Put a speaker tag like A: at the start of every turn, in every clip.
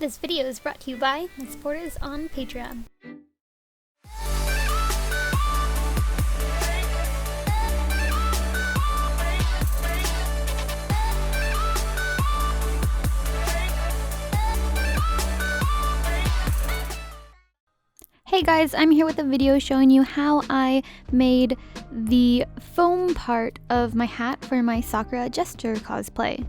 A: This video is brought to you by my supporters on Patreon. Hey guys, I'm here with a video showing you how I made the foam part of my hat for my Sakura Jester cosplay.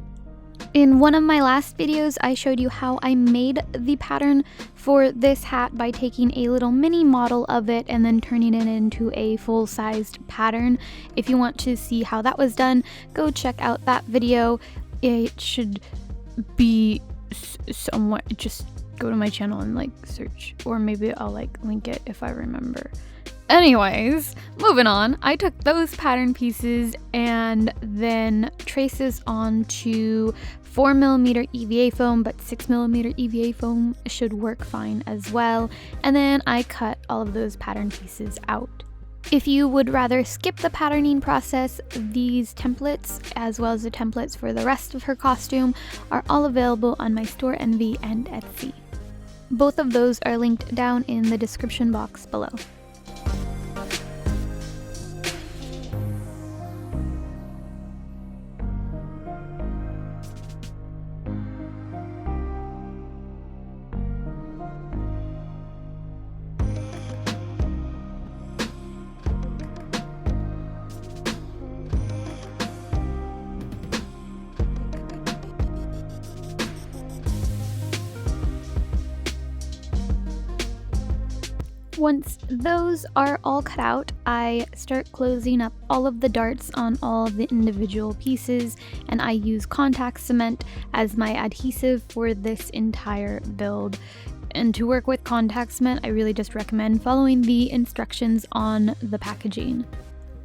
A: In one of my last videos, I showed you how I made the pattern for this hat by taking a little mini model of it and then turning it into a full-sized pattern. If you want to see how that was done, go check out that video. It should be somewhere, just go to my channel and search, or maybe I'll link it if I remember. Anyways, moving on, I took those pattern pieces and then traces onto 4mm EVA foam, but 6mm EVA foam should work fine as well. And then I cut all of those pattern pieces out. If you would rather skip the patterning process, these templates, as well as the templates for the rest of her costume, are all available on my store Envy and Etsy. Both of those are linked down in the description box below. Once those are all cut out, I start closing up all of the darts on all of the individual pieces, and I use contact cement as my adhesive for this entire build. And to work with contact cement, I really just recommend following the instructions on the packaging.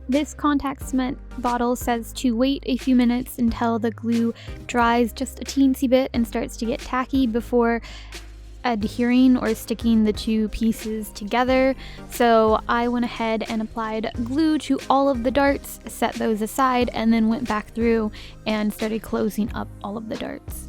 A: This contact cement bottle says to wait a few minutes until the glue dries just a teensy bit and starts to get tacky before adhering or sticking the two pieces together. So I went ahead and applied glue to all of the darts, set those aside, and then went back through and started closing up all of the darts.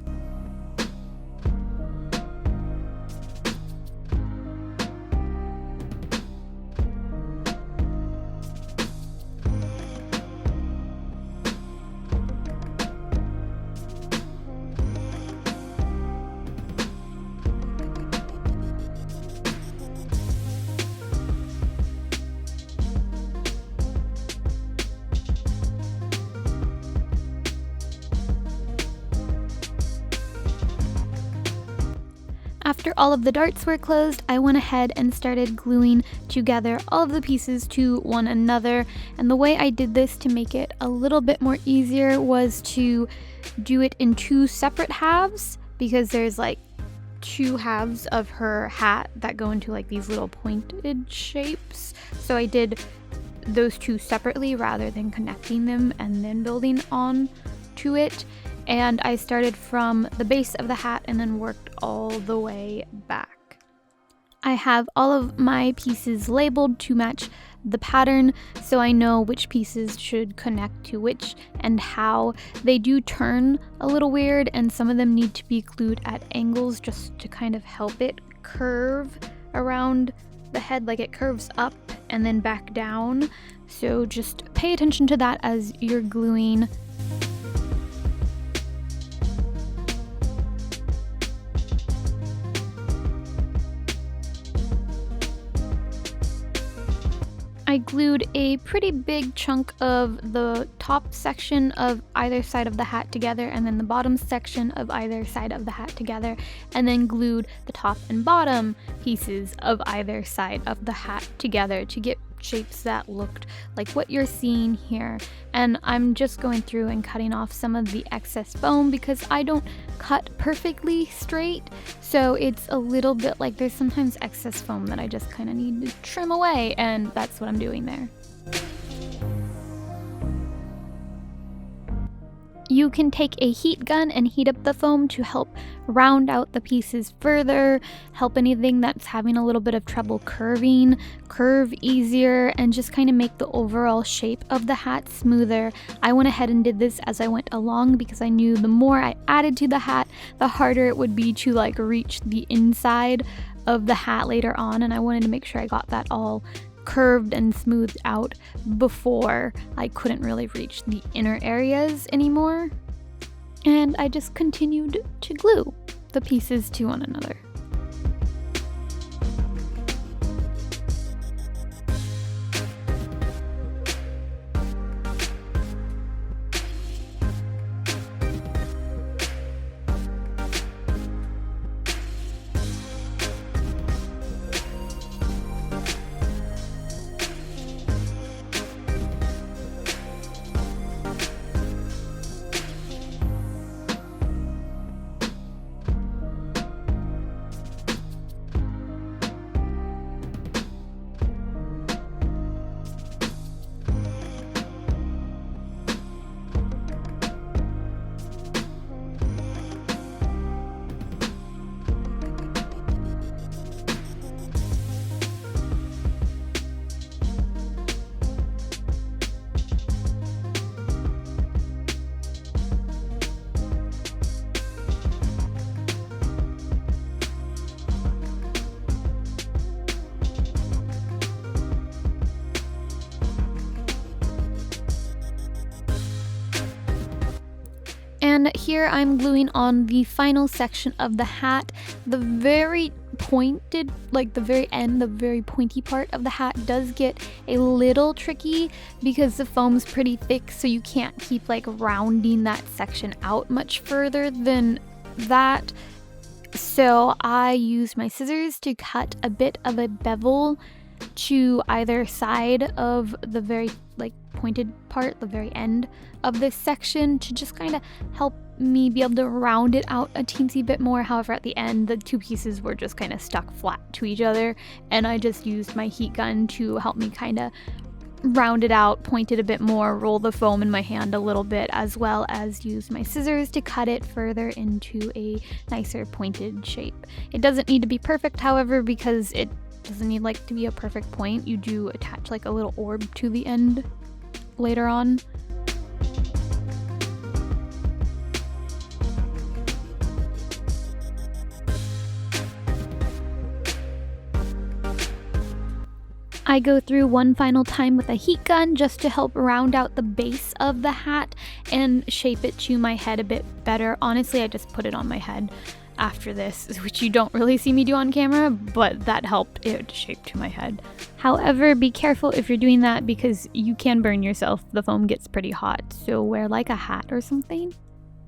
A: After all of the darts were closed, I went ahead and started gluing together all of the pieces to one another. And the way I did this to make it a little bit more easier was to do it in two separate halves, because there's two halves of her hat that go into these little pointed shapes. So I did those two separately rather than connecting them and then building on to it. And I started from the base of the hat and then worked all the way back. I have all of my pieces labeled to match the pattern, so I know which pieces should connect to which and how. They do turn a little weird, and some of them need to be glued at angles just to kind of help it curve around the head, it curves up and then back down. So just pay attention to that as you're gluing. I glued a pretty big chunk of the top section of either side of the hat together, and then the bottom section of either side of the hat together, and then glued the top and bottom pieces of either side of the hat together to get shapes that looked like what you're seeing here. And I'm just going through and cutting off some of the excess foam because I don't cut perfectly straight, so it's a little bit there's sometimes excess foam that I just kind of need to trim away, and that's what I'm doing there. You can take a heat gun and heat up the foam to help round out the pieces further, help anything that's having a little bit of trouble curving, curve easier, and just kind of make the overall shape of the hat smoother. I went ahead and did this as I went along because I knew the more I added to the hat, the harder it would be to like reach the inside of the hat later on, and I wanted to make sure I got that all curved and smoothed out before I couldn't really reach the inner areas anymore. And I just continued to glue the pieces to one another. And here I'm gluing on the final section of the hat. The very pointed, like the very end, the very pointy part of the hat does get a little tricky because the foam's pretty thick, so you can't keep like rounding that section out much further than that. So I used my scissors to cut a bit of a bevel to either side of the very like pointed part, the very end of this section, to just kind of help me be able to round it out a teensy bit more. However, at the end, the two pieces were just kind of stuck flat to each other, and I just used my heat gun to help me kind of round it out, point it a bit more, roll the foam in my hand a little bit, as well as use my scissors to cut it further into a nicer pointed shape. It doesn't need to be perfect, however, because it doesn't need like to be a perfect point. You do attach like a little orb to the end later on. I go through one final time with a heat gun just to help round out the base of the hat and shape it to my head a bit better. Honestly, I just put it on my head after this, which you don't really see me do on camera, but that helped it shape to my head. However, be careful if you're doing that because you can burn yourself. The foam gets pretty hot, so wear like a hat or something.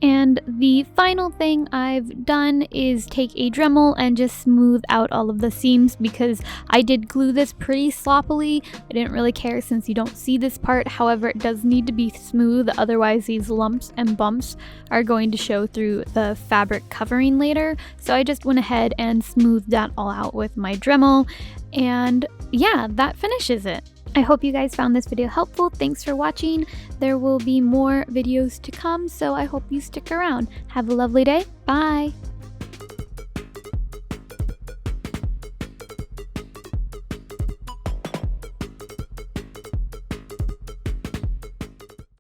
A: And the final thing I've done is take a Dremel and just smooth out all of the seams because I did glue this pretty sloppily. I didn't really care since you don't see this part. However, it does need to be smooth, otherwise these lumps and bumps are going to show through the fabric covering later. So I just went ahead and smoothed that all out with my Dremel, and yeah, that finishes it. I hope you guys found this video helpful. Thanks for watching. There will be more videos to come, so I hope you stick around. Have a lovely day. Bye!